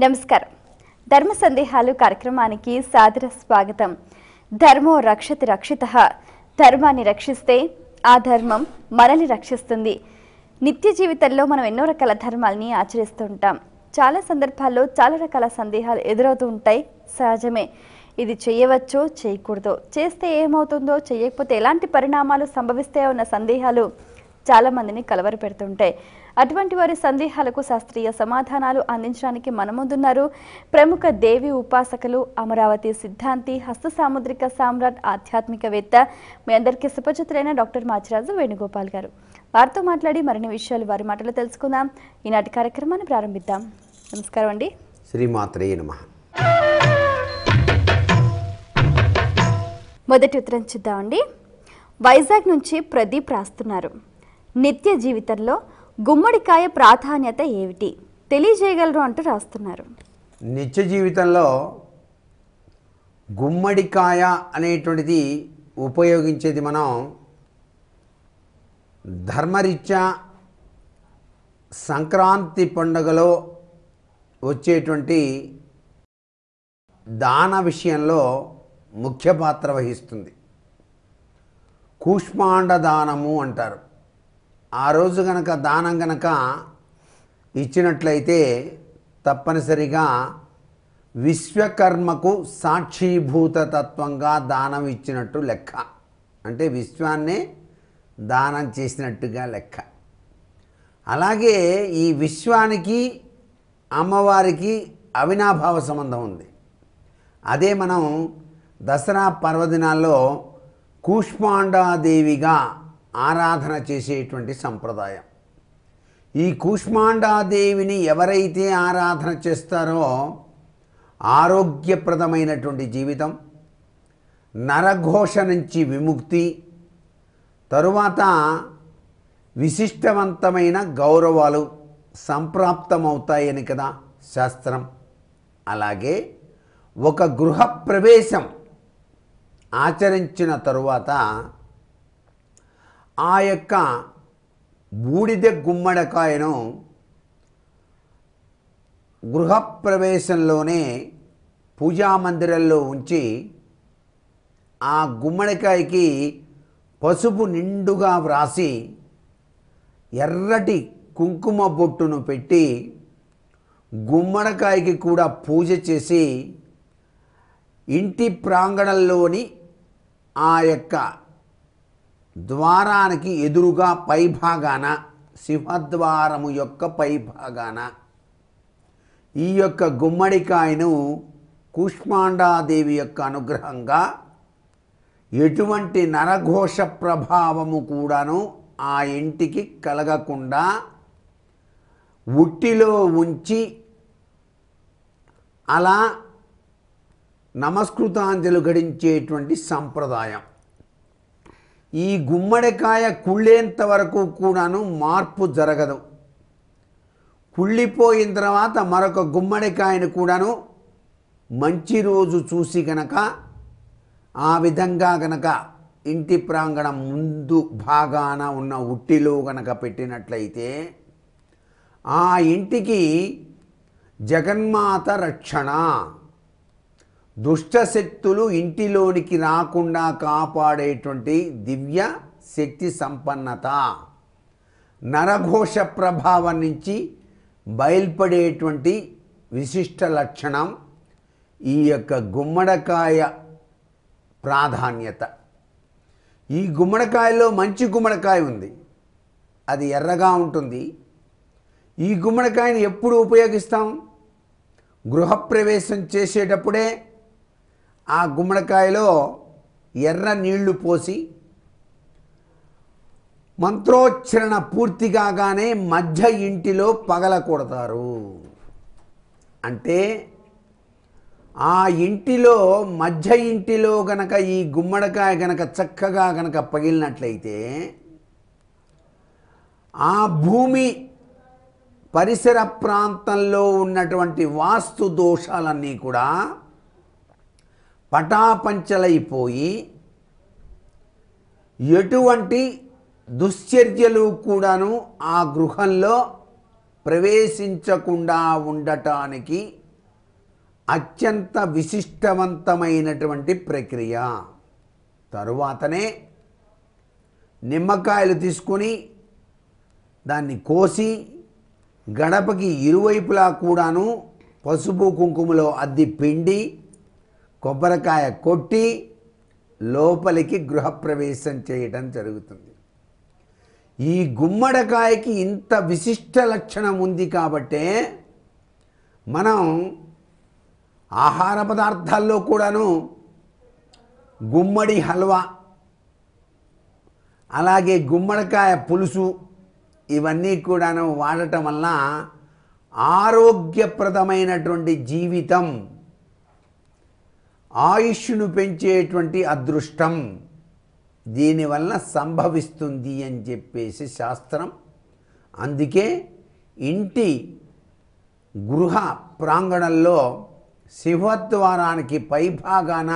నమస్కారం. ధర్మ సందేహాలు కార్యక్రమానికి సాదర స్వాగతం. ధర్మో రక్షతి రక్షితః. ధర్మాన్ని రక్షిస్తే ఆ ధర్మం మనల్ని రక్షిస్తుంది. నిత్య జీవితంలో మనం ఎన్నో రకాల ధర్మాలని ఆచరిస్తూ ఉంటాం. చాలా సందర్భాల్లో చాలా రకాల సందేహాలు ఎదురవుతూ ఉంటాయి. సహజమే. ఇది చేయవచ్చో చేయకూడదో, చేస్తే ఏమవుతుందో, చేయకపోతే ఎలాంటి పరిణామాలు సంభవిస్తాయో అన్న సందేహాలు చాలా మందిని కలవరపెడుతుంటాయి. అటువంటి వారి సందేహాలకు శాస్త్రీయ సమాధానాలు అందించడానికి మన ముందున్నారు ప్రముఖ దేవి ఉపాసకులు, అమరావతి సిద్ధాంతి, హస్త సాముద్రిక సామ్రాట్, ఆధ్యాత్మికవేత్త, మీ అందరికీ సుపరిచితులైన డాక్టర్ మాచిరాజు వేణుగోపాల్ గారు. వారితో మాట్లాడి మరిన్ని విషయాలు వారి మాటలు తెలుసుకుందాం. ఈనాటి కార్యక్రమాన్ని ప్రారంభిద్దాం. నమస్కారం అండి. శ్రీమాత్రే నమః. మొదటి ఉత్తరం చూద్దామండి. వైజాగ్ నుంచి ప్రదీప్ రాస్తున్నారు. నిత్య జీవితంలో గుమ్మడికాయ ప్రాధాన్యత ఏమిటి తెలియజేయగలరు అంటూ రాస్తున్నారు. నిత్య జీవితంలో గుమ్మడికాయ అనేటువంటిది ఉపయోగించేది మనం ధర్మరీత్యా సంక్రాంతి పండుగలో వచ్చేటువంటి దాన విషయంలో ముఖ్య పాత్ర వహిస్తుంది. కూష్మాండ దానము అంటారు. ఆ రోజు గనక దానం గనక ఇచ్చినట్లయితే తప్పనిసరిగా విశ్వకర్మకు సాక్షీభూత తత్వంగా దానం ఇచ్చినట్టు లెక్క. అంటే విశ్వాన్నే దానం చేసినట్టుగా లెక్క. అలాగే ఈ విశ్వానికి అమ్మవారికి అవినాభావ సంబంధం ఉంది. అదే మనం దసరా పర్వదినాల్లో కూష్మాండాదేవిగా ఆరాధన చేసేటువంటి సంప్రదాయం. ఈ కూష్మాండాదేవిని ఎవరైతే ఆరాధన చేస్తారో ఆరోగ్యప్రదమైనటువంటి జీవితం, నరఘోష నుంచి విముక్తి, తరువాత విశిష్టవంతమైన గౌరవాలు సంప్రాప్తమవుతాయని కదా శాస్త్రం. అలాగే ఒక గృహప్రవేశం ఆచరించిన తరువాత ఆ యొక్క బూడిద గుమ్మడికాయను గృహప్రవేశంలోనే పూజామందిరంలో ఉంచి ఆ గుమ్మడికాయకి పసుపు నిండుగా వ్రాసి ఎర్రటి కుంకుమ బొట్టును పెట్టి గుమ్మడికాయకి కూడా పూజ చేసి ఇంటి ప్రాంగణంలోని ఆ యొక్క ద్వారానికి ఎదురుగా పైభాగాన, సింహద్వారము యొక్క పైభాగాన ఈ యొక్క గుమ్మడికాయను కూష్మాండాదేవి యొక్క అనుగ్రహంగా ఎటువంటి నరఘోష ప్రభావము కూడాను ఆ ఇంటికి కలగకుండా ఉట్టిలో ఉంచి అలా నమస్కృతాంజలు గడించేటువంటి సంప్రదాయం. ఈ గుమ్మడికాయ కుళ్ళేంత వరకు కూడాను మార్పు జరగదు. కుళ్ళిపోయిన తర్వాత మరొక గుమ్మడికాయను కూడాను మంచి రోజు చూసి గనక ఆ విధంగా గనక ఇంటి ప్రాంగణం ముందు భాగాన ఉన్న ఉట్టిలో గనక పెట్టినట్లయితే ఆ ఇంటికి జగన్మాత రక్షణ, దుష్టశక్తులు ఇంటిలోనికి రాకుండా కాపాడేటువంటి దివ్య శక్తి సంపన్నత, నరఘోష ప్రభావం నుంచి బయల్పడేటువంటి విశిష్ట లక్షణం ఈ యొక్క గుమ్మడికాయ ప్రాధాన్యత. ఈ గుమ్మడికాయలో మంచి గుమ్మడికాయ ఉంది, అది ఎర్రగా ఉంటుంది. ఈ గుమ్మడికాయని ఎప్పుడు ఉపయోగిస్తాం? గృహప్రవేశం చేసేటప్పుడే ఆ గుమ్మడికాయలో ఎర్ర నీళ్లు పోసి మంత్రోచ్చరణ పూర్తి కాగానే మధ్య ఇంటిలో పగలకొడతారు. అంటే ఆ ఇంటిలో మధ్య ఇంటిలో గనక ఈ గుమ్మడికాయ గనక చక్కగా గనక పగిలినట్లయితే ఆ భూమి పరిసర ప్రాంతంలో ఉన్నటువంటి వాస్తు దోషాలన్నీ కూడా పటాపంచలైపోయి ఎటువంటి దుశ్చర్యలు కూడాను ఆ గృహంలో ప్రవేశించకుండా ఉండటానికి అత్యంత విశిష్టవంతమైనటువంటి ప్రక్రియ. తరువాతనే నిమ్మకాయలు తీసుకొని దాన్ని కోసి గడపకి ఇరువైపులా కూడాను పసుపు కుంకుమలో అద్ది పిండి కొబ్బరికాయ కొట్టి లోపలికి గృహప్రవేశం చేయడం జరుగుతుంది. ఈ గుమ్మడికాయకి ఇంత విశిష్ట లక్షణం ఉంది కాబట్టే మనం ఆహార పదార్థాల్లో కూడాను గుమ్మడి హల్వా, అలాగే గుమ్మడికాయ పులుసు ఇవన్నీ కూడాను వాడటం వల్ల ఆరోగ్యప్రదమైనటువంటి జీవితం, ఆయుష్ను పెంచేటువంటి అదృష్టం దీనివల్ల సంభవిస్తుంది అని చెప్పేసి శాస్త్రం. అందుకే ఇంటి గృహ ప్రాంగణంలో సింహద్వారానికి పైభాగాన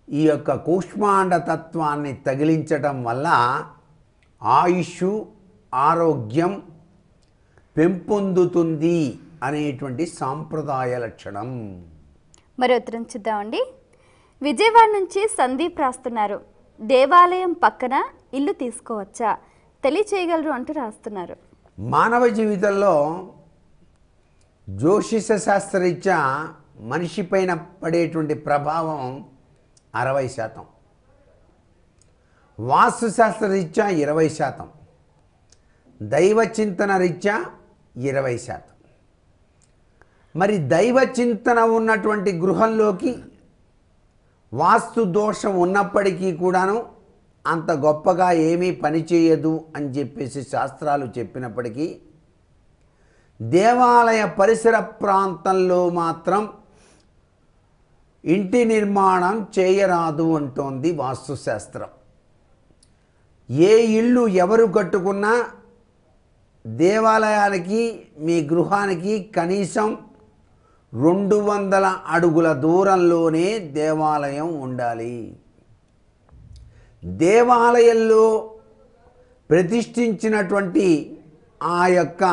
ఈ యొక్క కూష్మాండ తత్వాన్ని తగిలించటం వల్ల ఆయుష్, ఆరోగ్యం పెంపొందుతుంది అనేటువంటి సాంప్రదాయ లక్షణం. మరి ఉత్తరం చూద్దామండి. విజయవాడ నుంచి సందీప్ రాస్తున్నారు, దేవాలయం పక్కన ఇల్లు తీసుకోవచ్చా, తెలియచేయగలరు అంటూ రాస్తున్నారు. మానవ జీవితంలో జ్యోతిష శాస్త్రరీత్యా మనిషి పైన పడేటువంటి ప్రభావం 60%, వాస్తుశాస్త్రరీత్యా 20%, దైవ చింతన రీత్యా 20%. మరి దైవ చింతన ఉన్నటువంటి గృహంలోకి వాస్తు దోషం ఉన్నప్పటికీ కూడాను అంత గొప్పగా ఏమీ పనిచేయదు అని చెప్పేసి శాస్త్రాలు చెప్పినప్పటికీ దేవాలయ పరిసర ప్రాంతంలో మాత్రం ఇంటి నిర్మాణం చేయరాదు అంటోంది వాస్తుశాస్త్రం. ఏ ఇల్లు ఎవరు కట్టుకున్నా దేవాలయానికి మీ గృహానికి కనీసం 200 అడుగుల దూరంలోనే దేవాలయం ఉండాలి. దేవాలయంలో ప్రతిష్ఠించినటువంటి ఆ యొక్క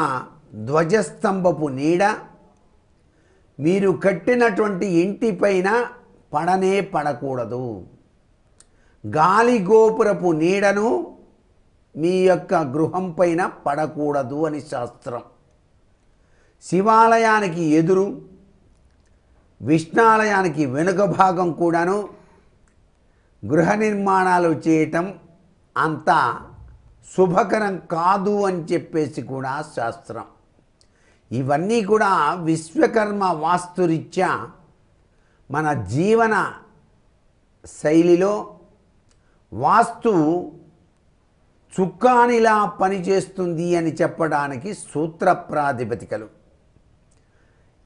ధ్వజస్తంభపు నీడ మీరు కట్టినటువంటి ఇంటిపైన పడనే పడకూడదు. గాలి గోపురపు నీడను మీ యొక్క గృహం పైన పడకూడదు అని శాస్త్రం. శివాలయానికి ఎదురు, విష్ణాలయానికి వెనుక భాగం కూడాను గృహ నిర్మాణాలు చేయటం అంత శుభకరం కాదు అని చెప్పేసి కూడా శాస్త్రం. ఇవన్నీ కూడా విశ్వకర్మ వాస్తురీత్యా మన జీవన శైలిలో వాస్తు చుక్కానిలా పనిచేస్తుంది అని చెప్పడానికి సూత్ర ప్రాతిపదికలు.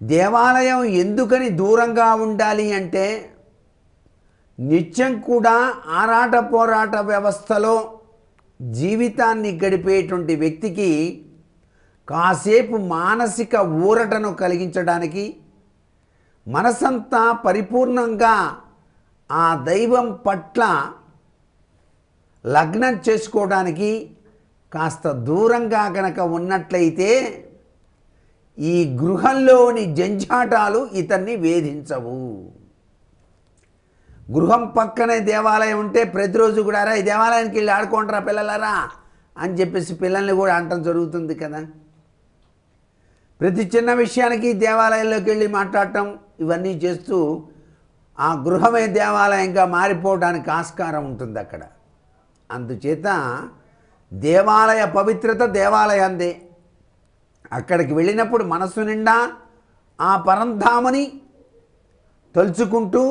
దేవాలయం ఎందుకని దూరంగా ఉండాలి అంటే నిత్యం కూడా ఆరాట పోరాట వ్యవస్థలో జీవితాన్ని గడిపేటువంటి వ్యక్తికి కాసేపు మానసిక ఊరటను కలిగించడానికి, మనసంతా పరిపూర్ణంగా ఆ దైవం పట్ల లగ్నం చేసుకోవడానికి కాస్త దూరంగా కనుక ఉన్నట్లయితే ఈ గృహంలోని జంఝాటాలు ఇతన్ని వేధించవు. గృహం పక్కనే దేవాలయం ఉంటే ప్రతిరోజు కూడా రా ఈ దేవాలయానికి వెళ్ళి ఆడుకుంటారా పిల్లలారా అని చెప్పేసి పిల్లల్ని కూడా అనటం జరుగుతుంది కదా. ప్రతి చిన్న విషయానికి దేవాలయంలోకి వెళ్ళి మాట్లాడటం ఇవన్నీ చేస్తూ ఆ గృహమే దేవాలయంగా మారిపోవడానికి ఆస్కారం ఉంటుంది అక్కడ. అందుచేత దేవాలయ పవిత్రత దేవాలయందే. అక్కడికి వెళ్ళినప్పుడు మనసు నిండా ఆ పరంధామని తలుచుకుంటూ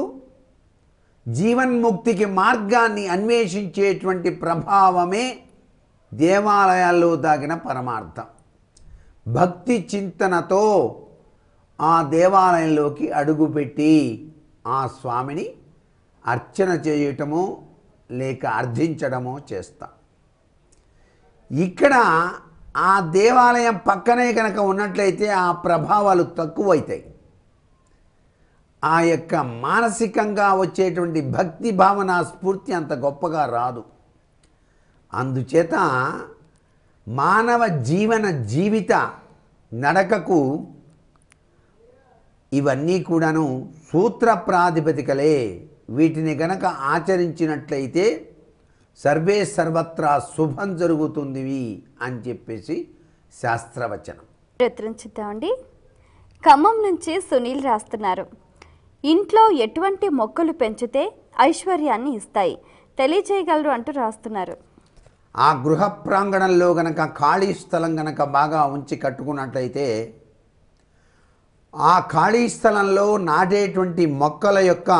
జీవన్ముక్తికి మార్గాన్ని అన్వేషించేటువంటి ప్రభావమే దేవాలయాల్లో దాగిన పరమార్థం. భక్తి చింతనతో ఆ దేవాలయంలోకి అడుగుపెట్టి ఆ స్వామిని అర్చన చేయటమో లేక అర్థించడమో చేస్తాం. ఇక్కడ ఆ దేవాలయం పక్కనే కనుక ఉన్నట్లయితే ఆ ప్రభావాలు తక్కువైతాయి. ఆ యొక్క మానసికంగా వచ్చేటువంటి భక్తి భావన స్ఫూర్తి అంత గొప్పగా రాదు. అందుచేత మానవ జీవిత నడకకు ఇవన్నీ కూడాను సూత్ర ప్రాతిపదికలే. వీటిని గనక ఆచరించినట్లయితే సర్వే సర్వత్రా శుభం జరుగుతుంది అని చెప్పేసి శాస్త్రవచనం. ఉత్తరం చూద్దామండి. ఖమ్మం నుంచి సునీల్ రాస్తున్నారు, ఇంట్లో ఎటువంటి మొక్కలు పెంచితే ఐశ్వర్యాన్ని ఇస్తాయి తెలియజేయగలరు అంటూ రాస్తున్నారు. ఆ గృహ ప్రాంగణంలో గనక ఖాళీ స్థలం గనక బాగా ఉంచి కట్టుకున్నట్లయితే ఆ ఖాళీ స్థలంలో నాటేటువంటి మొక్కల యొక్క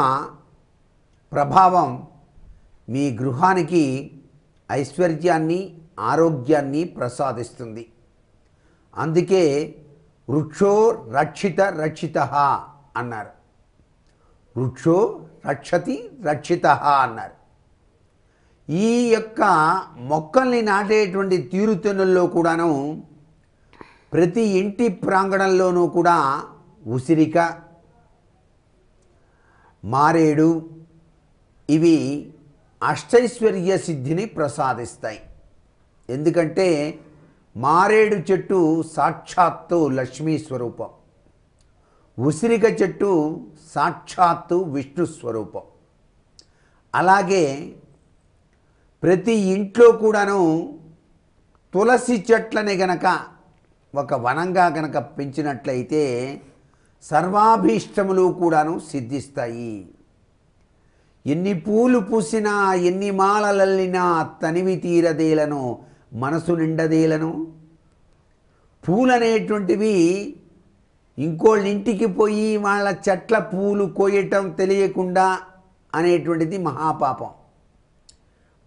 ప్రభావం మీ గృహానికి ఐశ్వర్యాన్ని ఆరోగ్యాన్ని ప్రసాదిస్తుంది. అందుకే వృక్షో రక్షిత రక్షిత అన్నారు. వృక్షో రక్షతి రక్షిత అన్నారు. ఈ యొక్క మొక్కల్ని నాటేటువంటి తీరుతెన్నుల్లో కూడాను ప్రతి ఇంటి ప్రాంగణంలోనూ కూడా ఉసిరిక, మారేడు ఇవి అష్టైశ్వర్య సిద్ధిని ప్రసాదిస్తాయి. ఎందుకంటే మారేడు చెట్టు సాక్షాత్తు లక్ష్మీ స్వరూపం, ఉసిరిక చెట్టు సాక్షాత్తు విష్ణు స్వరూపం. అలాగే ప్రతి ఇంట్లో కూడాను తులసి చెట్లని గనక ఒక వనంగా గనక పెంచినట్లయితే సర్వాభీష్టములు కూడాను సిద్ధిస్తాయి. ఎన్ని పూలు పూసినా ఎన్ని మాలలల్లినా తనివి తీరదేలను మనసు నిండదేలను. పూలనేటువంటివి ఇంకోళ్ళ ఇంటికి పోయి వాళ్ళ చెట్ల పూలు కోయటం తెలియకుండా అనేటువంటిది మహాపాపం.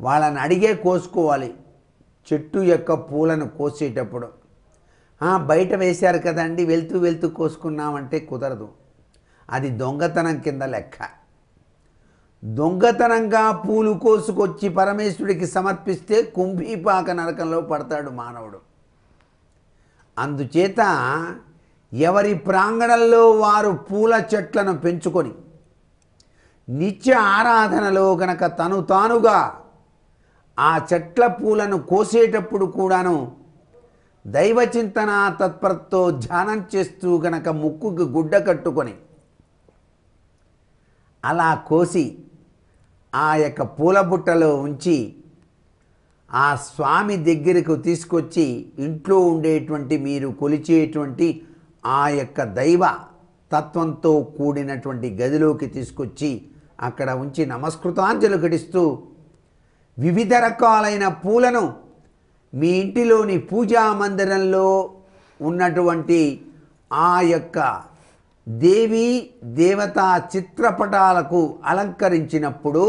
వాళ్ళని అడిగే కోసుకోవాలి చెట్టు యొక్క పూలను కోసేటప్పుడు. బయట వేశారు కదండి వెళ్తూ వెళ్తూ కోసుకున్నామంటే కుదరదు, అది దొంగతనం కింద లెక్క. దొంగతనంగా పూలు కోసుకొచ్చి పరమేశ్వరుడికి సమర్పిస్తే కుంభీపాక నరకంలో పడతాడు మానవుడు. అందుచేత ఎవరి ప్రాంగణంలో వారు పూల చెట్లను పెంచుకొని నిత్య ఆరాధనలో గనక తానుగా ఆ చెట్ల పూలను కోసేటప్పుడు కూడాను దైవచింతన తత్పరతో ధ్యానం చేస్తూ గనక ముక్కుకు గుడ్డ కట్టుకొని అలా కోసి ఆ యొక్క పూల బుట్టలో ఉంచి ఆ స్వామి దగ్గరకు తీసుకొచ్చి ఇంట్లో ఉండేటువంటి మీరు కొలిచేటువంటి ఆ యొక్క దైవ తత్వంతో కూడినటువంటి గదిలోకి తీసుకొచ్చి అక్కడ ఉంచి నమస్కృతాంజలు ఘటిస్తూ వివిధ రకాలైన పూలను మీ ఇంటిలోని పూజా మందిరంలో ఉన్నటువంటి ఆ యొక్క దేవీ దేవతా చిత్రపటాలకు అలంకరించినప్పుడు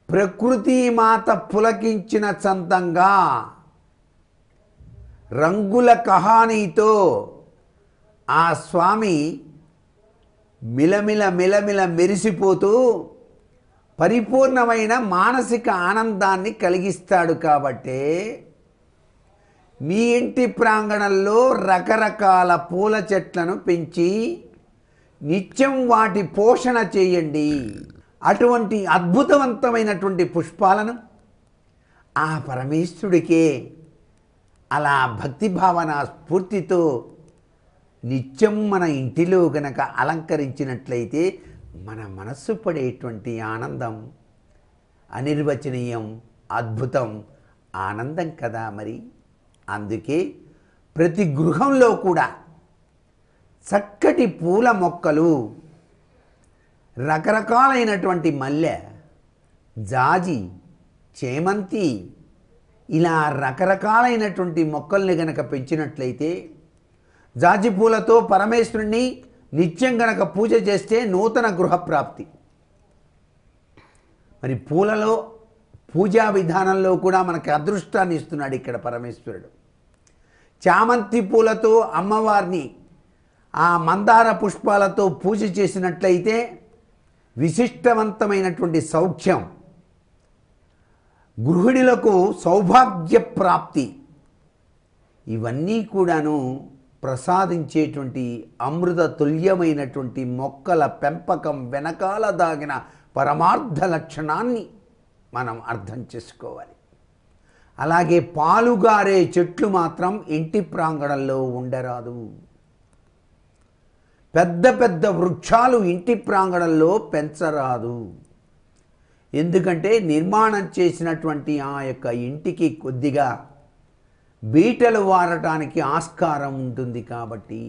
ప్రకృతి మాత పులకించిన చందంగా రంగుల కహానీతో ఆ స్వామి మిలమిల మిలమిల మెరిసిపోతూ పరిపూర్ణమైన మానసిక ఆనందాన్ని కలిగిస్తాడు. కాబట్టే మీ ఇంటి ప్రాంగణంలో రకరకాల పూల చెట్లను పెంచి నిత్యం వాటి పోషణ చేయండి. అటువంటి అద్భుతవంతమైనటువంటి పుష్పాలను ఆ పరమేశ్వరుడికే అలా భక్తిభావన స్ఫూర్తితో నిత్యం మన ఇంటిలో గనక అలంకరించినట్లయితే మన మనస్సు పడేటువంటి ఆనందం అనిర్వచనీయం, అద్భుతం, ఆనందం కదా మరి. అందుకే ప్రతి గృహంలో కూడా చక్కటి పూల మొక్కలు, రకరకాలైనటువంటి మల్లె, జాజి, చేమంతి ఇలా రకరకాలైనటువంటి మొక్కల్ని గనక పెంచినట్లయితే జాజి పూలతో పరమేశ్వరుణ్ణి నిత్యం గనక పూజ చేస్తే నూతన గృహప్రాప్తి. మరి పూలలో పూజా విధానంలో కూడా మనకి అదృష్టాన్ని ఇస్తున్నాడు ఇక్కడ పరమేశ్వరుడు. చామంతి పూలతో అమ్మవారిని ఆ మందార పుష్పాలతో పూజ చేసినట్లయితే విశిష్టవంతమైనటువంటి సౌఖ్యం, గృహిణులకు సౌభాగ్య ప్రాప్తి, ఇవన్నీ కూడాను ప్రసాదించేటువంటి అమృత తుల్యమైనటువంటి మొక్కల పెంపకం వెనకాల దాగిన పరమార్థ లక్షణాన్ని మనం అర్థం చేసుకోవాలి. అలాగే పాలుగారే చెట్లు మాత్రం ఇంటి ప్రాంగణంలో ఉండరాదు. పెద్ద పెద్ద వృక్షాలు ఇంటి ప్రాంగణంలో పెంచరాదు. ఎందుకంటే నిర్మాణం చేసినటువంటి ఆ యొక్క ఇంటికి కొద్దిగా బీటలు వారటానికి ఆస్కారం ఉంటుంది. కాబట్టి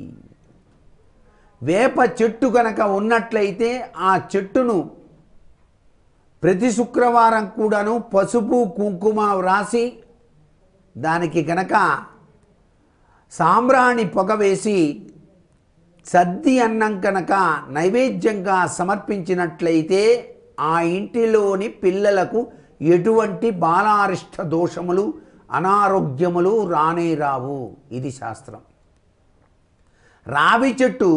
వేప చెట్టు కనుక ఉన్నట్లయితే ఆ చెట్టును ప్రతి శుక్రవారం కూడాను పసుపు కుంకుమ వ్రాసి దానికి కనుక సాంబ్రాణి పొగ వేసి సద్ది అన్నం కనుక నైవేద్యంగా సమర్పించినట్లయితే ఆ ఇంటిలోని పిల్లలకు ఎటువంటి బాలారిష్ట దోషములు అనారోగ్యములు రానే రావు. ఇది శాస్త్రం. రావి చెట్టు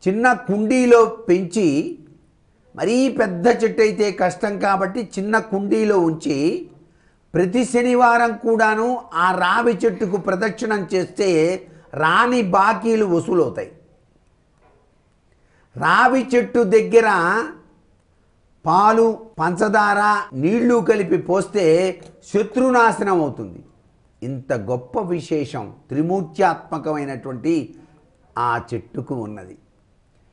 చిన్న కుండీలో పెంచి, మరీ పెద్ద చెట్టు అయితే కష్టం కాబట్టి చిన్న కుండీలో ఉంచి ప్రతి శనివారం కూడాను ఆ రావి చెట్టుకు ప్రదక్షిణం చేస్తే రాని బాకీలు వసూలవుతాయి. రావి చెట్టు దగ్గర పాలు పంచదార నీళ్లు కలిపి పోస్తే శత్రునాశనం అవుతుంది. ఇంత గొప్ప విశేషం త్రిమూర్త్యాత్మకమైనటువంటి ఆ చెట్టుకు ఉన్నది.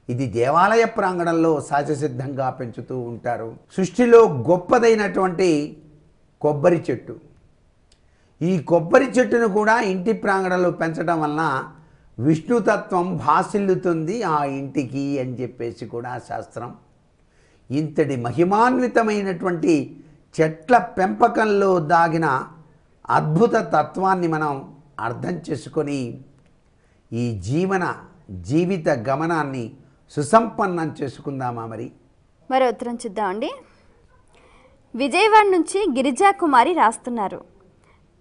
ఇది దేవాలయ ప్రాంగణంలో సహజసిద్ధంగా పెంచుతూ ఉంటారు. సృష్టిలో గొప్పదైనటువంటి కొబ్బరి చెట్టు. ఈ కొబ్బరి చెట్టును కూడా ఇంటి ప్రాంగణంలో పెంచడం వలన విష్ణుతత్వం భాసిల్లుతుంది ఆ ఇంటికి అని చెప్పేసి కూడా శాస్త్రం. ఇంతటి మహిమాన్వితమైనటువంటి చెట్ల పెంపకంలో దాగిన అద్భుత తత్వాన్ని మనం అర్థం చేసుకొని ఈ జీవిత గమనాన్ని సుసంపన్నం చేసుకుందామా? మరో ఉత్తరం చూద్దామండి. విజయవాడ నుంచి గిరిజా కుమారి రాస్తున్నారు.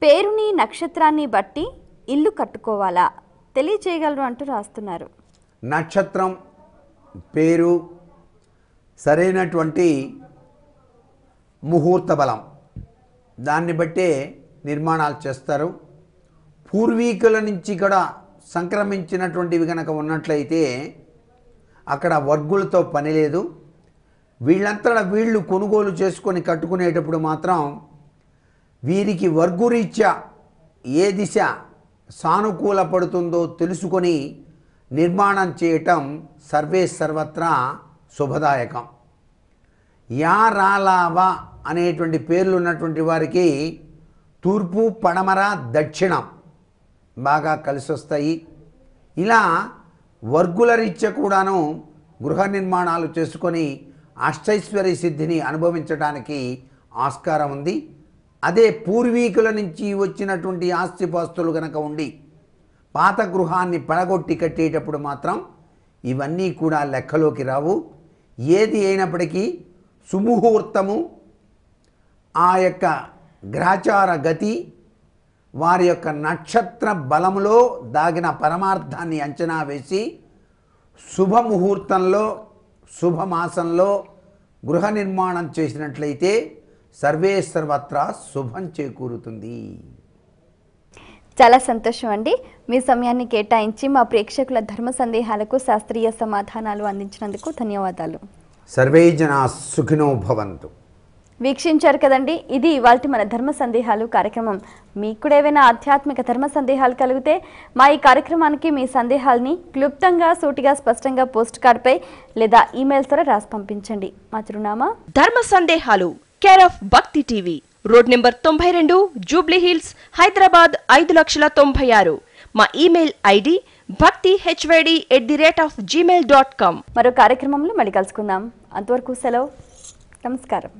పేరుని నక్షత్రాన్ని బట్టి ఇల్లు కట్టుకోవాలా తెలియచేయగలరు అంటూ రాస్తున్నారు. నక్షత్రం పేరు సరైనటువంటి ముహూర్త బలం దాన్ని బట్టే నిర్మాణాలు చేస్తారు. పూర్వీకుల నుంచి కూడా సంక్రమించినటువంటివి కనుక ఉన్నట్లయితే అక్కడ వర్గులతో పని లేదు. వీళ్ళంతా వీళ్ళు కొనుగోలు చేసుకొని కట్టుకునేటప్పుడు మాత్రం వీరికి వర్గురీత్యా ఏ దిశ సానుకూల పడుతుందో తెలుసుకొని నిర్మాణం చేయటం సర్వే సర్వత్రా శుభదాయకం. యా రాలావా అనేటువంటి పేర్లు ఉన్నటువంటి వారికి తూర్పు పడమర దక్షిణం బాగా కలిసి వస్తాయి. ఇలా వర్గుల రీత్యా కూడాను గృహ నిర్మాణాలు చేసుకొని అష్టైశ్వర్య సిద్ధిని అనుభవించడానికి ఆస్కారం ఉంది. అదే పూర్వీకుల నుంచి వచ్చినటువంటి ఆస్తిపాస్తులు కనుక ఉండి పాత గృహాన్ని పడగొట్టి కట్టేటప్పుడు మాత్రం ఇవన్నీ కూడా లెక్కలోకి రావు. ఏది అయినప్పటికీ సుముహూర్తము, ఆ యొక్క గ్రహచార గతి, వారి యొక్క నక్షత్ర బలములో దాగిన పరమార్థాన్ని అంచనా వేసి శుభముహూర్తంలో శుభమాసంలో గృహ నిర్మాణం చేసినట్లయితే సర్వే సర్వత్రా శుభం చేకూరుతుంది. చాలా సంతోషం అండి. మీ సమయాన్ని కేటాయించి మా ప్రేక్షకుల ధర్మ సందేహాలకు శాస్త్రీయ సమాధానాలు అందించినందుకు ధన్యవాదాలు. సర్వే జనా సుఖినో భవంతు. వీక్షించారు కదండి, ఇది ఇవాల్టి మన ధర్మ సందేహాలు కార్యక్రమం. మీకు కూడా ఏవైనా ఆధ్యాత్మిక ధర్మ సందేహాలు కలిగితే మా ఈ కార్యక్రమానికి మీ సందేహాలని క్లుప్తంగా సూటిగా స్పష్టంగా పోస్ట్ కార్డ్పై లేదా ఈమెయిల్ ద్వారా రాసి పంపించండి. మా చిరునామా ధర్మ సందేహాలు, కేర్ ఆఫ్ భక్తి TV, road number 92, Jubilee hills, Hyderabad 5,96,000. మా ఈమెయిల్ ఐడి bhaktihyd@gmail.com. మరో కార్యక్రమంలో మళ్ళీ కలుసుకుందాం. అంతవరకు సెలవు. నమస్కారం.